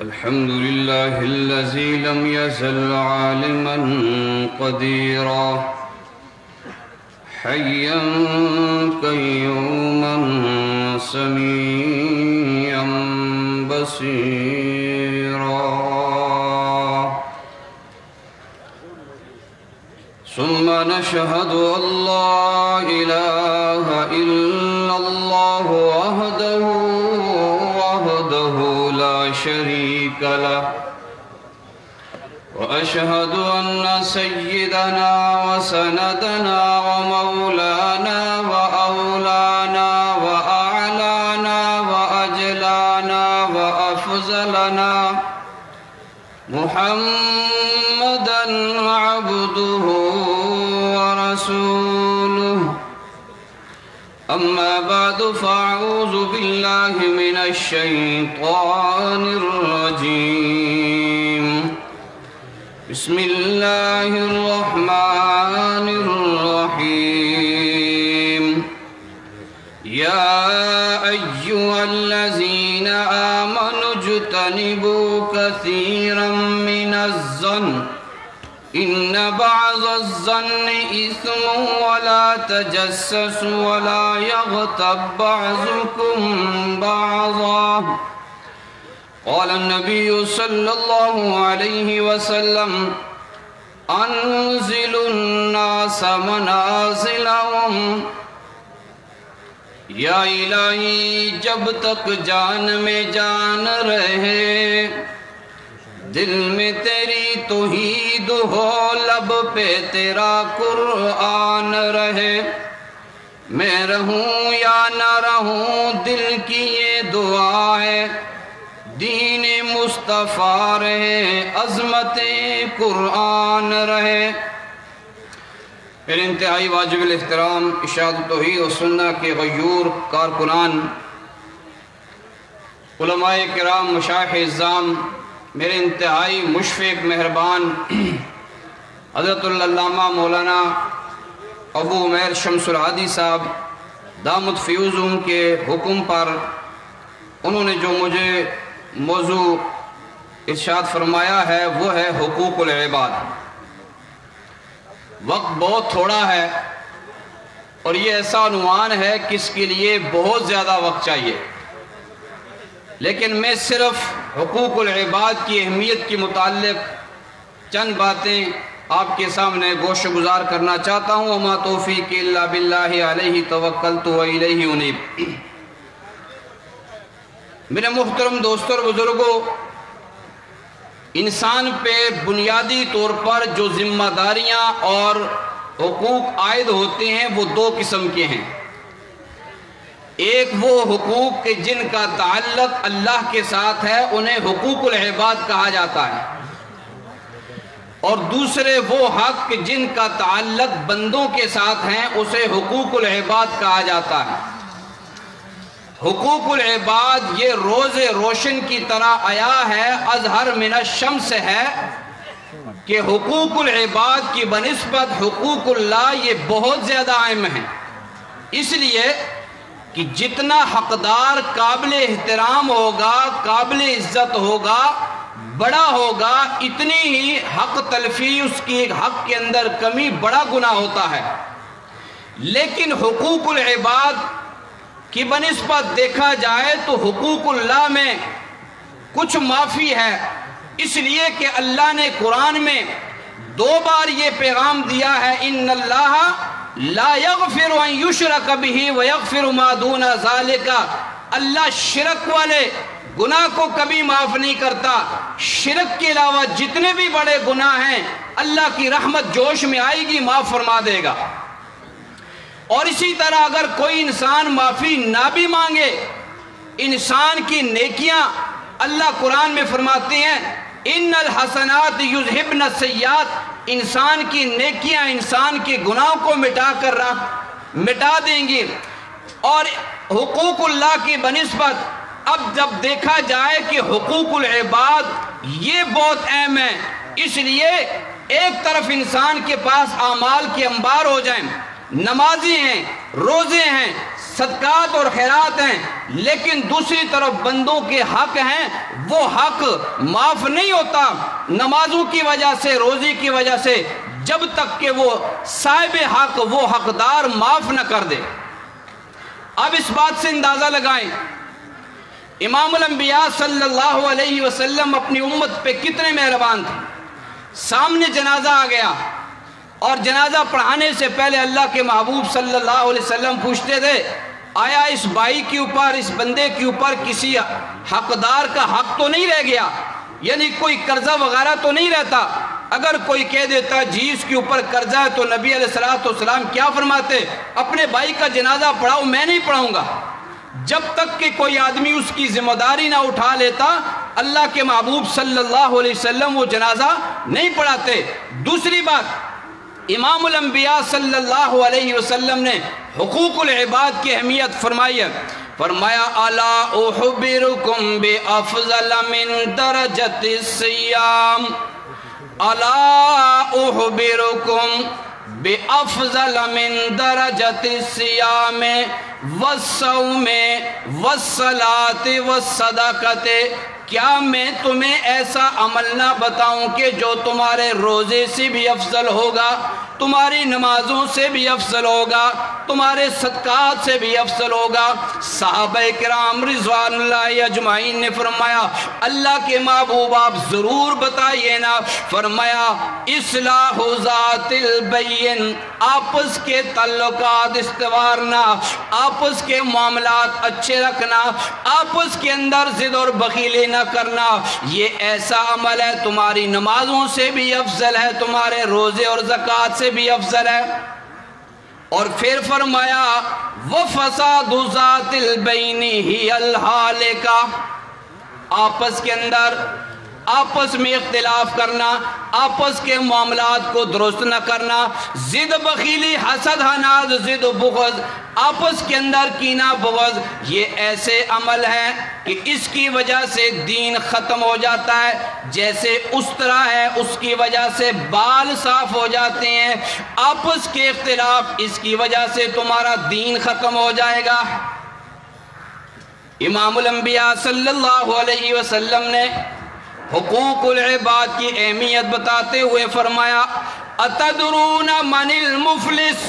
الحمد لله الذي لم يزل عالما قديرا حيا قيوما سميعا بصيرا ثم نشهد أن لا إله إلا الله وحده لا شريك له وأشهد أن سيدنا وسندنا ومولانا وأولانا وأعلانا وأجلانا وأفضلنا محمدًا عبده ورسوله أما بعد فأعوذ بالله من الشيطان الرجيم بسم الله الرحمن الرحيم يا أيها الذين آمنوا اجتنبوا كثيرا من الظن إن بعض الظن إثم ولا تجسسوا ولا يغتب بعضكم بعضا قال النبي صلى الله عليه وسلم أنزلوا الناس منازلهم یا الہی جب تک جان میں جان رہے دل میں تیری توحید ہو لب پہ تیرا قرآن رہے میں رہوں یا نہ رہوں دل کی یہ دعا ہے دین مصطفیٰ رہے عظمت قرآن رہے پھر انتہائی واجب الاحترام اشاعت توحید و سنہ کے غیور کارکنان علماء کرام مشایخ اعظام میرے انتہائی مشفق مہربان حضرت العلامہ مولانا ابو عمیر شمس العادی صاحب دامت فیوزم کے حکم پر انہوں نے جو مجھے موضوع ارشاد فرمایا ہے وہ ہے حقوق العباد۔ وقت بہت تھوڑا ہے اور یہ ایسا عنوان ہے کہ اس کے لیے بہت زیادہ وقت چاہیے، لیکن میں صرف حقوق العباد کی اہمیت کے متعلق چند باتیں آپ کے سامنے گوش گزار کرنا چاہتا ہوں۔ وما توفیق الا باللہ علیہ توکلت و الیہ انیب۔ میرے محترم دوستوں اور بزرگوں، انسان پہ بنیادی طور پر جو ذمہ داریاں اور حقوق عائد ہوتے ہیں وہ دو قسم کے ہیں۔ ایک وہ حقوق کہ جن کا تعلق اللہ کے ساتھ ہے انہیں حقوق العباد کہا جاتا ہے، اور دوسرے وہ حق کہ جن کا تعلق بندوں کے ساتھ ہیں اسے حقوق العباد کہا جاتا ہے۔ حقوق العباد یہ روز روشن کی طرح آیا ہے، اظہر من الشمس ہے کہ حقوق العباد کی بنسبت حقوق اللہ یہ بہت زیادہ اہم ہیں، اس لیے کہ جتنا حقدار قابل احترام ہوگا، قابل عزت ہوگا، بڑا ہوگا، اتنی ہی حق تلفی اس کی حق کے اندر کمی بڑا گناہ ہوتا ہے۔ لیکن حقوق العباد کی بنسبت دیکھا جائے تو حقوق اللہ میں کچھ معافی ہے، اس لیے کہ اللہ نے قرآن میں دو بار یہ پیغام دیا ہے ان اللہ لا یغفر ان یشرک بہ ویغفر ما دون ذالک۔ اللہ شرک والے گناہ کو کبھی معاف نہیں کرتا، شرک کے علاوہ جتنے بھی بڑے گناہ ہیں اللہ کی رحمت جوش میں آئے گی، معاف فرما دے گا۔ اور اسی طرح اگر کوئی انسان معافی نہ بھی مانگے، انسان کی نیکیاں اللہ قرآن میں فرماتے ہیں ان الحسنات یذہبن السیئات، انسان کی نیکیاں انسان کے گناہوں کو مٹا دیں گی۔ اور حقوق اللہ کی بنسبت اب جب دیکھا جائے کہ حقوق العباد یہ بہت اہم ہے، اس لیے ایک طرف انسان کے پاس اعمال کے انبار ہو جائیں، نمازی ہیں، روزے ہیں، صدقات اور خیرات ہیں، لیکن دوسری طرف بندوں کے حق ہیں، وہ حق معاف نہیں ہوتا نمازوں کی وجہ سے، روزی کی وجہ سے، جب تک کہ وہ صاحب حق، وہ حقدار معاف نہ کر دے۔ اب اس بات سے اندازہ لگائیں امام الانبیاء صلی اللہ علیہ وسلم اپنی امت پہ کتنے مہربان تھے۔ سامنے جنازہ آ گیا اور جنازہ پڑھانے سے پہلے اللہ کے محبوب صلی اللہ علیہ وسلم پوچھتے تھے آیا اس بھائی کے اوپر، اس بندے کے اوپر کسی حقدار کا حق تو نہیں رہ گیا، یعنی کوئی قرضہ وغیرہ تو نہیں رہتا۔ اگر کوئی کہہ دیتا جی اس کے اوپر قرضہ ہے تو نبی علیہ السلام کیا فرماتے؟ اپنے بھائی کا جنازہ پڑھاؤ، میں نہیں پڑھاؤں گا۔ جب تک کہ کوئی آدمی اس کی ذمہ داری نہ اٹھا لیتا اللہ کے محبوب صلی اللہ علیہ وسلم وہ جنازہ نہیں پڑھاتے۔ دوسری بات، امام الانبیاء صلی اللہ علیہ وسلم نے حقوق العباد کی اہمیت فرمائی ہے۔ فرمایا الا اخبرکم بافضل من درجۃ الصیام، الا اخبرکم بافضل من درجۃ الصیام والصوم والصلاۃ والصدقۃ، کیا میں تمہیں ایسا عمل نہ بتاؤں کہ جو تمہارے روزے سے بھی افضل ہوگا، تمہاری نمازوں سے بھی افضل ہوگا، تمہارے صدقات سے بھی افضل ہوگا؟ صحابہ کرام رضوان اللہ اجمعین نے فرمایا اللہ کے محبوب آپ ضرور بتائیے نا۔ فرمایا اصلاح ذات البین، آپس کے تعلقات استوارنا، آپس کے معاملات اچھے رکھنا، آپس کے اندر ضد اور بخیلی نہ کرنا، یہ ایسا عمل ہے تمہاری نمازوں سے بھی افضل ہے، تمہارے روزے اور زکوٰۃ سے بھی افضل ہے۔ اور پھر فرمایا وَفَسَادُ ذَاتِ الْبَيْنِ هِيَ الْحَالِكَةُ، آپس کے اندر آپس میں اختلاف کرنا، آپس کے معاملات کو درست نہ کرنا، ضد بخیلی، حسد حناد، ضد بغض، آپس کے اندر کینہ بغض، یہ ایسے عمل ہیں کہ اس کی وجہ سے دین ختم ہو جاتا ہے۔ جیسے استرا ہے اس کی وجہ سے بال صاف ہو جاتے ہیں، آپس کے اختلاف اس کی وجہ سے تمہارا دین ختم ہو جائے گا۔ امام الانبیاء صلی اللہ علیہ وسلم نے حقوق العباد کی اہمیت بتاتے ہوئے فرمایا اتدرون من المفلس،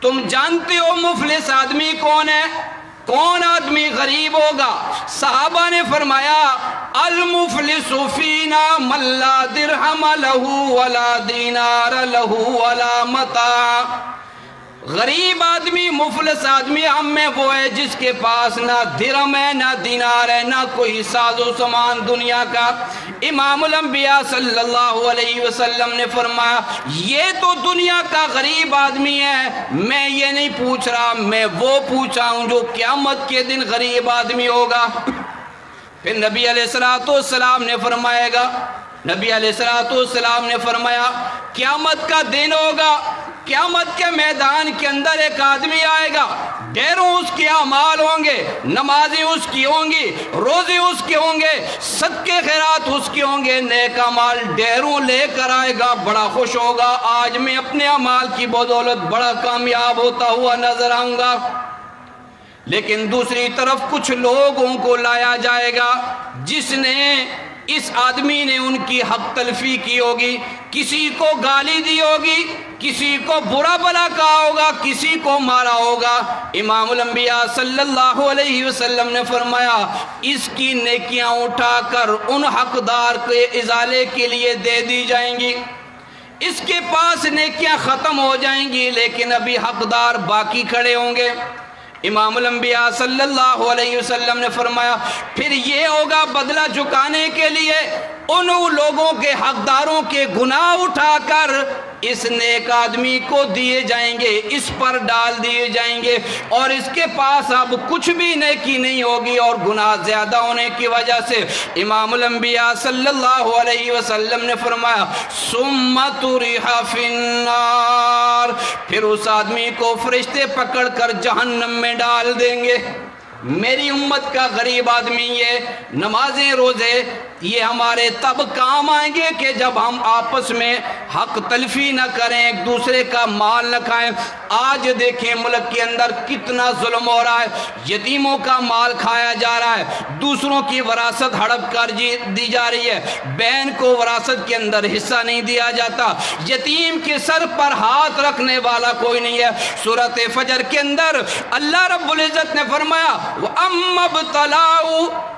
تم جانتے ہو مفلس آدمی کون ہے؟ کون آدمی غریب ہوگا؟ صحابہ نے فرمایا المفلس فینا من لا درہم لہو ولا دینار لہو ولا متاع، غریب آدمی، مفلس آدمی ہم میں وہ ہے جس کے پاس نہ درہم ہے، نہ دینار ہے، نہ کوئی ساز و سامان دنیا کا۔ امام الانبیاء صلی اللہ علیہ وسلم نے فرمایا یہ تو دنیا کا غریب آدمی ہے، میں یہ نہیں پوچھ رہا، میں وہ پوچھا ہوں جو قیامت کے دن غریب آدمی ہوگا۔ پھر نبی علیہ السلام نے فرمائے گا، نبی علیہ السلام نے فرمایا قیامت کا دن ہوگا، قیامت کے میدان کے اندر ایک آدمی آئے گا، ڈھیروں اس کے اعمال ہوں گے، نمازیں اس کی ہوں گی، روزے اس کے ہوں گے، صدقے خیرات اس کے ہوں گے، نیک اعمال ڈھیروں لے کر آئے گا، بڑا خوش ہوگا، آج میں اپنے اعمال کی بدولت بڑا کامیاب ہوتا ہوا نظر آؤں گا۔ لیکن دوسری طرف کچھ لوگوں کو لایا جائے گا جس نے اس آدمی نے ان کی حق تلفی کی ہوگی، کسی کو گالی دی ہوگی، کسی کو برا بھلا کہا ہوگا، کسی کو مارا ہوگا۔ امام الانبیاء صلی اللہ علیہ وسلم نے فرمایا اس کی نیکیاں اٹھا کر ان حقدار کے ازالے کے لیے دے دی جائیں گی، اس کے پاس نیکیاں ختم ہو جائیں گی لیکن ابھی حقدار باقی کھڑے ہوں گے۔ امام الانبیاء صلی اللہ علیہ وسلم نے فرمایا پھر یہ ہوگا بدلہ چکانے کے لیے ان لوگوں کے حقداروں کے گناہ اٹھا کر اس نیک آدمی کو دیے جائیں گے، اس پر ڈال دیے جائیں گے، اور اس کے پاس اب کچھ بھی نیکی نہیں ہوگی، اور گناہ زیادہ ہونے کی وجہ سے امام الانبیاء صلی اللہ علیہ وسلم نے فرمایا ثم طرح فی النار، پھر اس آدمی کو فرشتے پکڑ کر جہنم میں ڈال دیں گے۔ میری امت کا غریب آدمی یہ نمازیں روزے یہ ہمارے تب کام آئیں گے کہ جب ہم آپس میں حق تلفی نہ کریں، ایک دوسرے کا مال نہ کھائیں۔ آج دیکھیں ملک کے اندر کتنا ظلم ہو رہا ہے، یتیموں کا مال کھایا جا رہا ہے، دوسروں کی وراثت ہڑپ کر دی جا رہی ہے، بہن کو وراثت کے اندر حصہ نہیں دیا جاتا، یتیم کے سر پر ہاتھ رکھنے والا کوئی نہیں ہے۔ سورۃ فجر کے اندر اللہ رب العزت نے فرمایا وَأَمَّا ابْتَلَاهُ،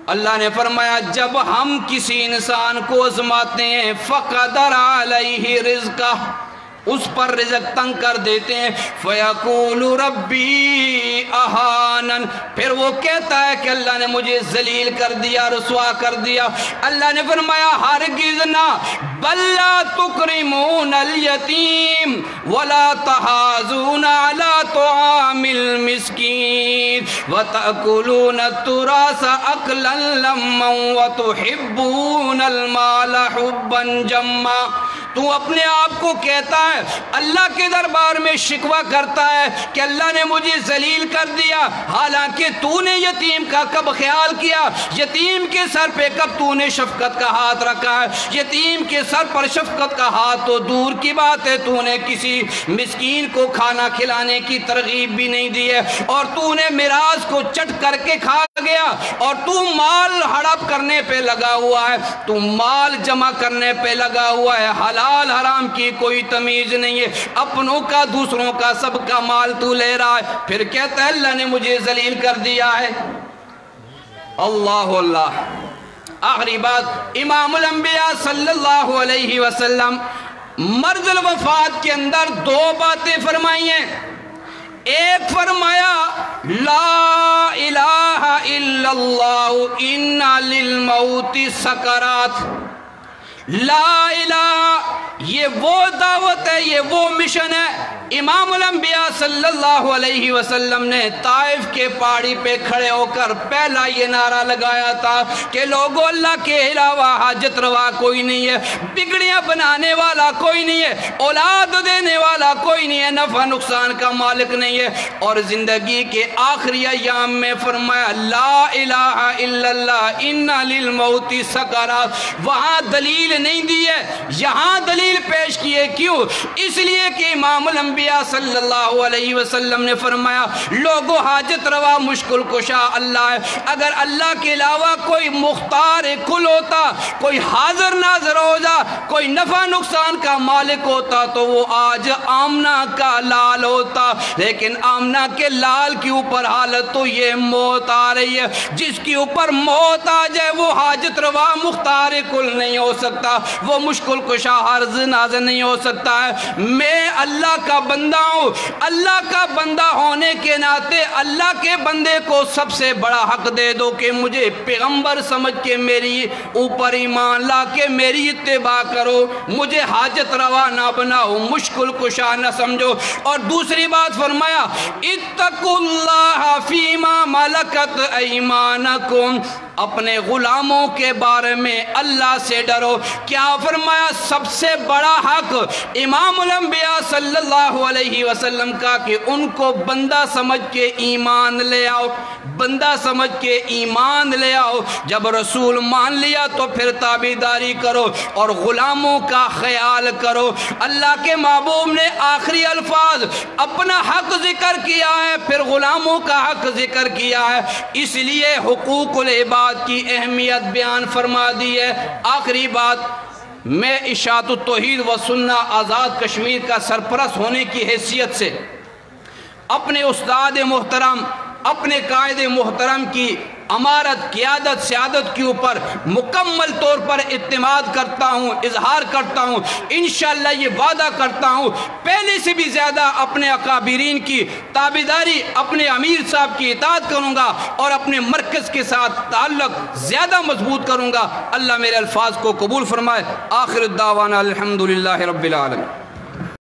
اللہ نے فرمایا جب ہم کسی انسان کو آزماتے ہیں فَقَدَرَ عَلَيْهِ رِزْقَهُ، اس پر رزق تنگ کر دیتے ہیں، فَيَقُولُ رَبِّي أَهَانَنِ، پھر وہ کہتا ہے کہ اللہ نے مجھے ذلیل کر دیا، رسوا کر دیا۔ اللہ نے فرمایا ہرگز نہ، بَلْ لَا تُكْرِمُونَ الْيَتِيمَ وَلَا تَحَاضُونَ عَلَىٰ طَعَامِ الْمِسْكِينِ وَتَأْكُلُونَ التُّرَاثَ أَكْلًا لَمًّا وَتُحِبُّونَ الْمَالَ حُبًّا جَمًّا۔ تو اپنے آپ کو کہتا ہے، اللہ کے دربار میں شکوہ کرتا ہے کہ اللہ نے مجھے ذلیل کر دیا، حالانکہ تو نے یتیم کا کب خیال کیا؟ یتیم کے سر پہ کب تو نے شفقت کا ہاتھ رکھا ہے؟ یتیم کے سر پر شفقت کا ہاتھ تو دور کی بات ہے، تو نے کسی مسکین کو کھانا کھلانے کی ترغیب بھی نہیں دی ہے، اور تو نے میراث کو چٹ کر کے کھا گیا، اور تو مال ہڑپ کرنے پہ لگا ہوا ہے، تو مال جمع کرنے پہ لگا ہوا ہے، حلال حرام کی کوئی تمیز نہیں ہے، اپنوں کا دوسروں کا سب کا مال تو لے رہا ہے، پھر کہتا ہے اللہ نے مجھے ذلیل کر دیا ہے۔ اللہ اللہ۔ آخری بات، امام الانبیاء صلی اللہ علیہ وسلم مرض الوفات کے اندر دو باتیں فرمائی ہیں۔ ایک فرمایا لا الہ الا اللہ ان للموت سکرات، لا الہ یہ وہ دعوت ہے، یہ وہ مشن ہے۔ امام الانبیاء صلی اللہ علیہ وسلم نے طائف کے پہاڑی پہ کھڑے ہو کر پہلا یہ نعرہ لگایا تھا کہ لوگوں، اللہ کے علاوہ حاجت روا کوئی نہیں ہے، بگڑیاں بنانے والا کوئی نہیں ہے، اولاد دینے والا کوئی نہیں ہے، نفع نقصان کا مالک نہیں ہے۔ اور زندگی کے آخری ایام میں فرمایا لا الہ الا اللہ ان للموت سکرات۔ وہاں دلیل نہیں دی ہے، یہاں دلیل پیش کیے، کیوں؟ اس لیے کہ امام الانبیاء صلی اللہ علیہ وسلم نے فرمایا لوگوں، حاجت روا مشکل کشا اللہ ہے، اگر اللہ کے علاوہ کوئی مختار کل ہوتا، کوئی حاضر ناظر ہوتا، کوئی نفع نقصان کا مالک ہوتا تو وہ آج آمنہ کا لال ہوتا، لیکن آمنہ کے لال کے اوپر حالت تو یہ موت آ رہی ہے، جس کے اوپر موت آ جائے وہ حاجت روا مختار کل نہیں ہو سکتا، وہ مشکل کشا حرز ناظر نہیں ہو سکتا ہے۔ میں اللہ کا بندہ ہوں، اللہ کا بندہ ہونے کے ناطے اللہ کے بندے کو سب سے بڑا حق دے دو کہ مجھے پیغمبر سمجھ کے میری اوپر ایمان لا کے میری اتباع کرو، مجھے حاجت روا نہ بناؤ، مشکل کشا نہ سمجھو۔ اور دوسری بات فرمایا اتقوا اللہ فیما ملکت ایمانکم، اپنے غلاموں کے بارے میں اللہ سے ڈرو۔ کیا فرمایا؟ سب سے بڑا حق امام الانبیاء صلی اللہ علیہ وسلم کا کہ ان کو بندہ سمجھ کے ایمان لے آؤ، بندہ سمجھ کے ایمان لے آؤ، جب رسول مان لیا تو پھر تابعداری کرو اور غلاموں کا خیال کرو۔ اللہ کے محبوب نے آخری الفاظ اپنا حق ذکر کیا ہے، پھر غلاموں کا حق ذکر کیا ہے، اس لیے حقوق العباد کی اہمیت بیان فرما دی ہے۔ آخری بات، میں اشاعت التوحید و سنہ آزاد کشمیر کا سرپرست ہونے کی حیثیت سے اپنے استاد محترم، اپنے قائد محترم کی امارت، قیادت، سیادت کے اوپر مکمل طور پر اعتماد کرتا ہوں، اظہار کرتا ہوں، انشاءاللہ یہ وعدہ کرتا ہوں پہلے سے بھی زیادہ اپنے اکابرین کی تابعداری، اپنے امیر صاحب کی اطاعت کروں گا اور اپنے مرکز کے ساتھ تعلق زیادہ مضبوط کروں گا۔ اللہ میرے الفاظ کو قبول فرمائے۔ آخر الدعوانا الحمدللہ رب العالمین۔